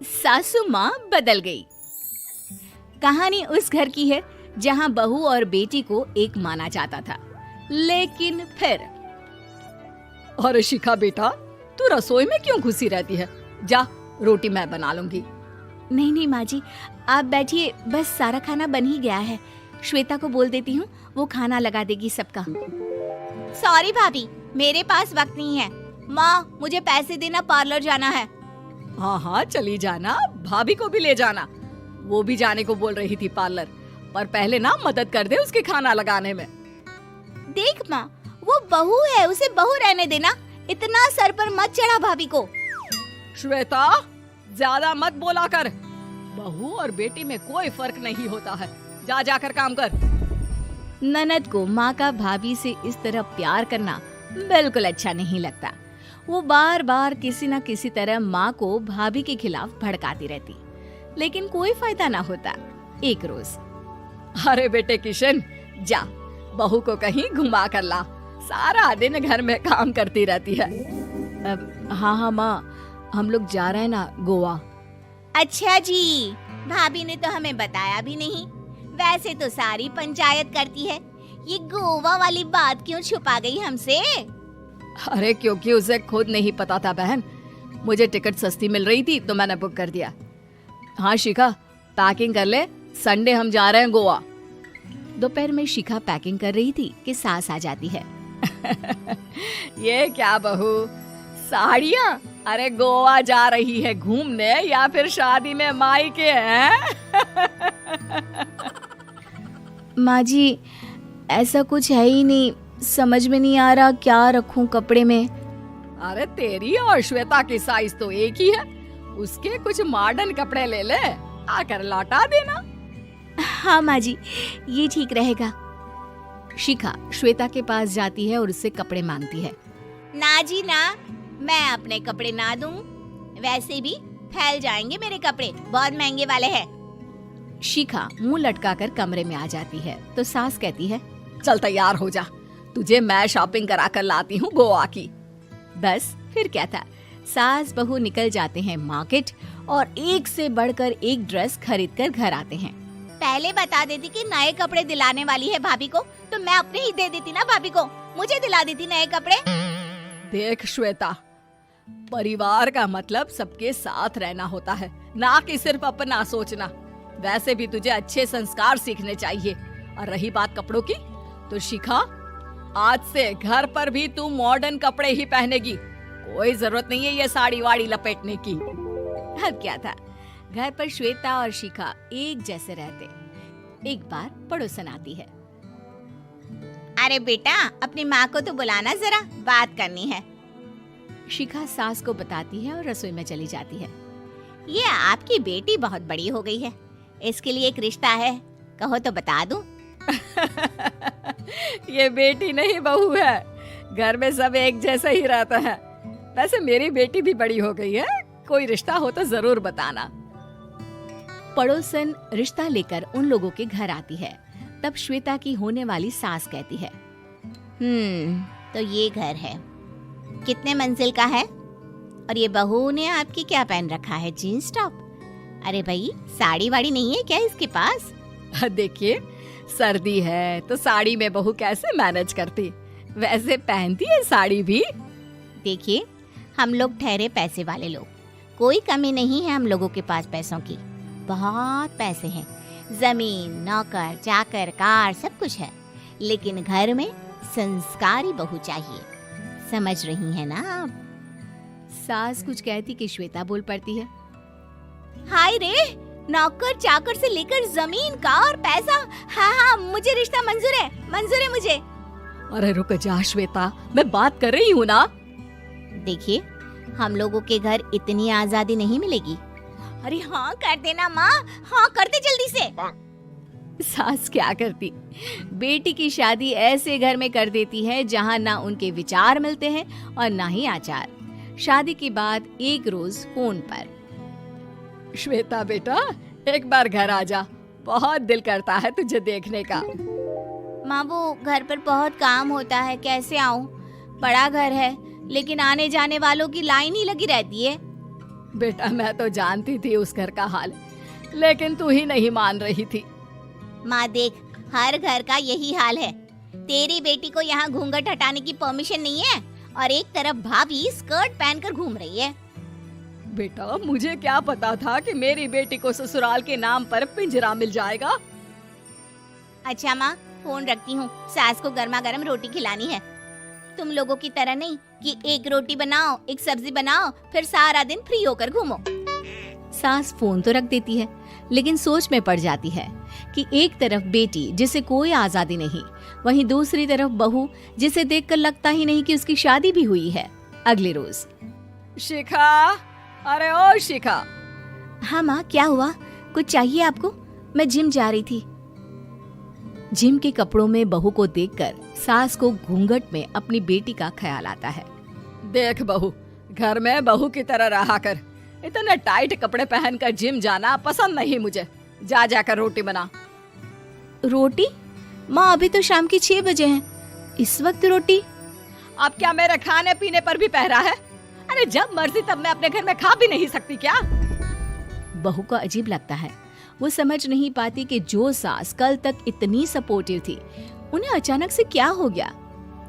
सासू माँ बदल गई। कहानी उस घर की है जहाँ बहू और बेटी को एक माना जाता था, लेकिन फिर अरे शिखा बेटा, तू रसोई में क्यों घुसी रहती है? जा, रोटी मैं बना लूंगी। नहीं नहीं माँ जी, आप बैठिए, बस सारा खाना बन ही गया है। श्वेता को बोल देती हूँ, वो खाना लगा देगी सबका। सॉरी भाभी, मेरे पास वक्त नहीं है। माँ, मुझे पैसे देना, पार्लर जाना है। हाँ हाँ चली जाना, भाभी को भी ले जाना। वो भी जाने को बोल रही थी पार्लर, पर पहले ना मदद कर दे उसके खाना लगाने में। देख माँ, वो बहू है, उसे बहू रहने देना, इतना सर पर मत चढ़ा भाभी को। श्वेता, ज्यादा मत बोला कर। बहू और बेटी में कोई फर्क नहीं होता है। जा जाकर काम कर। ननद को माँ का भाभी से इस तरह प्यार करना बिल्कुल अच्छा नहीं लगता। वो बार बार किसी न किसी तरह माँ को भाभी के खिलाफ भड़काती रहती, लेकिन कोई फायदा ना होता। एक रोज, अरे बेटे किशन, जा बहू को कहीं घुमा कर ला, सारा दिन घर में काम करती रहती है। हाँ हाँ माँ, हम लोग जा रहे हैं ना गोवा। अच्छा जी, भाभी ने तो हमें बताया भी नहीं। वैसे तो सारी पंचायत करती है, ये गोवा वाली बात क्यों छुपा गई हमसे? अरे क्योंकि उसे खुद नहीं पता था बहन। मुझे टिकट सस्ती मिल रही थी तो मैंने बुक कर दिया। हाँ शिखा, पैकिंग कर ले, संडे हम जा रहे हैं गोवा। दोपहर में शिखा पैकिंग कर रही थी कि सास आ जाती है। ये क्या बहू, साड़ियाँ? अरे गोवा जा रही है घूमने या फिर शादी में मायके हैं? माँ जी, ऐसा कुछ है ही नहीं, समझ में नहीं आ रहा क्या रखूं कपड़े में। अरे तेरी और श्वेता की साइज तो एक ही है, उसके कुछ मॉडर्न कपड़े ले ले, आकर लौटा देना। हाँ माँ जी, ये ठीक रहेगा। शिखा श्वेता के पास जाती है और उससे कपड़े मांगती है। ना जी ना, मैं अपने कपड़े ना दूं, वैसे भी फैल जाएंगे मेरे कपड़े, बहुत महंगे वाले हैं। शिखा मुंह लटकाकर कमरे में आ जाती है तो सास कहती है, चल तैयार हो जा, तुझे मैं शॉपिंग करा कर लाती हूँ गोवा की। बस फिर क्या था, सास बहू निकल जाते हैं मार्केट और एक से बढ़कर एक ड्रेस खरीद कर घर आते हैं। पहले बता देती कि नए कपड़े दिलाने वाली है भाभी को, तो मैं अपने ही दे देती ना भाभी को, मुझे दिला देती नए कपड़े। देख श्वेता, परिवार का मतलब सबके साथ रहना होता है, ना कि सिर्फ अपना सोचना। वैसे भी तुझे अच्छे संस्कार सीखने चाहिए। और रही बात कपड़ों की, तो शिखा, आज से घर पर भी तू मॉडर्न कपड़े ही पहनेगी। कोई जरूरत नहीं है ये साड़ी वाड़ी लपेटने की। अब क्या था, घर पर श्वेता और शिखा एक जैसे रहते। एक बार पड़ोसन आती है। अरे बेटा, अपनी माँ को तो बुलाना, जरा बात करनी है। शिखा सास को बताती है और रसोई में चली जाती है। ये आपकी बेटी बहुत बड़ी हो गई है, इसके लिए एक रिश्ता है, कहो तो बता दूं। ये बेटी नहीं बहू है, घर में सब एक जैसा ही रहता है। वैसे मेरी बेटी भी बड़ी हो गई है, कोई रिश्ता हो तो जरूर बताना। पड़ोसन रिश्ता लेकर उन लोगों के घर आती है। तब श्वेता की होने वाली सास कहती है, तो ये घर है, कितने मंजिल का है? और ये बहू ने आपकी क्या पहन रखा है, जीन्स टॉप? अरे भाई, साड़ी वाड़ी नहीं है क्या इसके पास? देखिए, सर्दी है तो साड़ी में बहू कैसे मैनेज करती, वैसे पहनती है साड़ी भी। देखिए, हम लोग ठहरे पैसे वाले लोग, कोई कमी नहीं है हम लोगों के पास पैसों की, बहुत पैसे हैं, जमीन, नौकर चाकर, कार, सब कुछ है, लेकिन घर में संस्कारी बहू चाहिए, समझ रही है ना आप? सास कुछ कहती कि श्वेता बोल पड़ती है, हाय रे, नौकर चाकर से लेकर जमीन, कार, पैसा, हाँ, मुझे रिश्ता मंजूर है मुझे। अरे रुक जा श्वेता, मैं बात कर रही हूँ ना। देखिए, हम लोगों के घर इतनी आजादी नहीं मिलेगी। अरे हाँ कर देना माँ, हाँ कर दे जल्दी से। सास क्या करती, बेटी की शादी ऐसे घर में कर देती है जहाँ ना उनके विचार मिलते हैं और ना ही आचार। शादी के बाद एक रोज फोन पर, श्वेता बेटा, एक बार घर आ जा, बहुत दिल करता है तुझे देखने का। माँ, वो घर पर बहुत काम होता है, कैसे आऊँ? बड़ा घर है, लेकिन आने जाने वालों की लाइन ही लगी रहती है। बेटा मैं तो जानती थी उस घर का हाल, लेकिन तू ही नहीं मान रही थी। माँ देख, हर घर का यही हाल है। तेरी बेटी को यहाँ घूंघट हटाने की परमिशन नहीं है और एक तरफ भाभी स्कर्ट पहनकर घूम रही है। बेटा मुझे क्या पता था कि मेरी बेटी को ससुराल के नाम पर पिंजरा मिल जाएगा। अच्छा माँ, फोन रखती हूँ, सास को गर्मा गर्म रोटी खिलानी है। तुम लोगों की तरह नहीं कि एक रोटी बनाओ, एक सब्जी बनाओ, फिर सारा दिन फ्री होकर घूमो। सास फोन तो रख देती है, लेकिन सोच में पड़ जाती है कि एक तरफ बेटी जिसे कोई आजादी नहीं, वहीं दूसरी तरफ बहू जिसे देखकर लगता ही नहीं कि उसकी शादी भी हुई है। अगले रोज। शिखा, अरे ओ शिखा। हाँ माँ, क्या हुआ? कुछ चाहिए आपको? मैं जिम जा रही थी। जिम के कपड़ों में बहू को देखकर सास को घूंघट में अपनी बेटी का ख्याल आता है। देख बहू, घर में बहू की तरह रहा कर। इतने टाइट कपड़े पहनकर जिम जाना पसंद नहीं मुझे। जा जाकर रोटी बना। रोटी? माँ अभी तो शाम की 6 बजे हैं, इस वक्त रोटी? अब क्या मेरे खाने पीने पर भी पहरा है? अरे जब मर्जी तब मैं अपने घर में खा भी नहीं सकती क्या? बहू को अजीब लगता है। वो समझ नहीं पाती कि जो सास कल तक इतनी सपोर्टिव थी, उन्हें अचानक से क्या हो गया।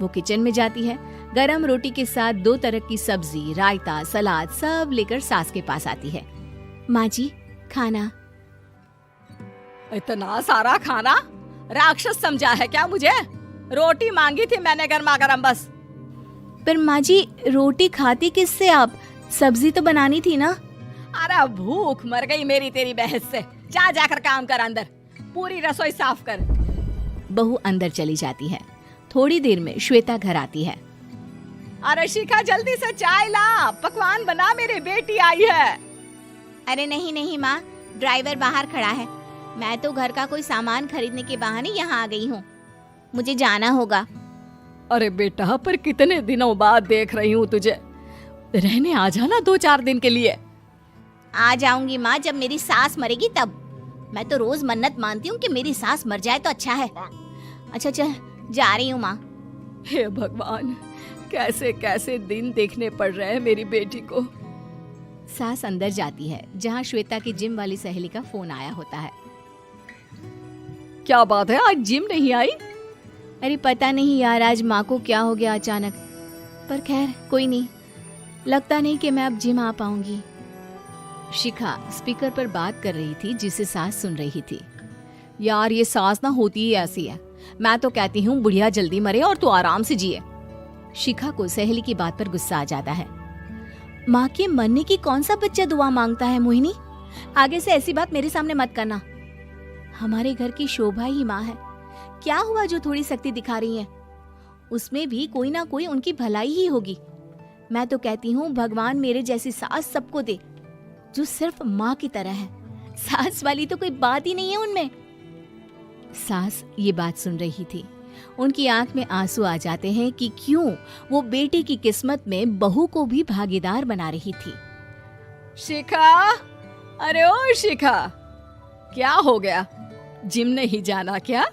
वो किचन में जाती है, गरम रोटी के साथ 2 तरह की सब्जी, रायता, सलाद सब लेकर सास के पास आती है। माँ जी, खाना। इतना सारा खाना? राक्षस समझा है क्या मुझे? रोटी मांगी थी मैंने गर्मा गर्म बस। पर माँ जी, रोटी खाती किससे आप? सब्जी तो बनानी थी ना। अरे भूख मर गई मेरी तेरी बहस से। जा जाकर काम कर, अंदर पूरी रसोई साफ कर। बहू अंदर चली जाती है। थोड़ी देर में श्वेता घर आती है। अरे शिखा, जल्दी से चाय ला, पकवान बना, मेरी बेटी आई है। अरे नहीं नहीं माँ, ड्राइवर बाहर खड़ा है। मैं तो घर का कोई सामान खरीदने के बहाने यहाँ आ गई हूँ, मुझे जाना होगा। अरे बेटा, पर कितने दिनों बाद देख रही हूँ तुझे, रहने आ जाना 2-4 दिन के लिए। आ जाऊंगी माँ, जब मेरी सास मरेगी तब। मैं तो रोज मन्नत मानती हूँ कि मेरी सास मर जाए तो अच्छा है। अच्छा चल, जा रही हूँ माँ। हे भगवान, कैसे कैसे दिन देखने पड़ रहे हैं मेरी बेटी को। सास अंदर जाती है, जहाँ श्वेता की जिम वाली सहेली का फोन आया होता है। क्या बात है, आज जिम नहीं आई? अरे पता नहीं यार, आज माँ को क्या हो गया अचानक। पर खैर कोई नहीं, लगता नहीं कि मैं अब जिम आ पाऊंगी। शिखा स्पीकर पर बात कर रही थी, जिसे सास सुन रही थी। यार ये सास ना होती ही ऐसी है। मैं तो कहती हूँ बुढ़िया जल्दी मरे और तू आराम से जिए। शिखा को सहेली की बात पर गुस्सा आ जाता है। माँ के मरने की कौन सा बच्चा दुआ मांगता है मोहिनी? आगे से ऐसी बात मेरे सामने मत करना। हमारे घर की शोभा ही माँ है। क्या हुआ जो थोड़ी सख्ती दिखा रही है? उसमें भी कोई ना कोई उनकी भलाई ही होगी। मैं तो कहती हूँ भगवान मेरे जैसी सास सबको दे, जो सिर्फ माँ की तरह है। सास वाली तो कोई बात ही नहीं है उनमें। सास ये बात सुन रही थी। उनकी आंख में आंसू आ जाते हैं कि क्यों वो बेटे की किस्मत में बहू को भी भागीदार बना रही थी। शिखा, अरे ओ शिखा, क्या हो गया? जिम नहीं जाना क्या?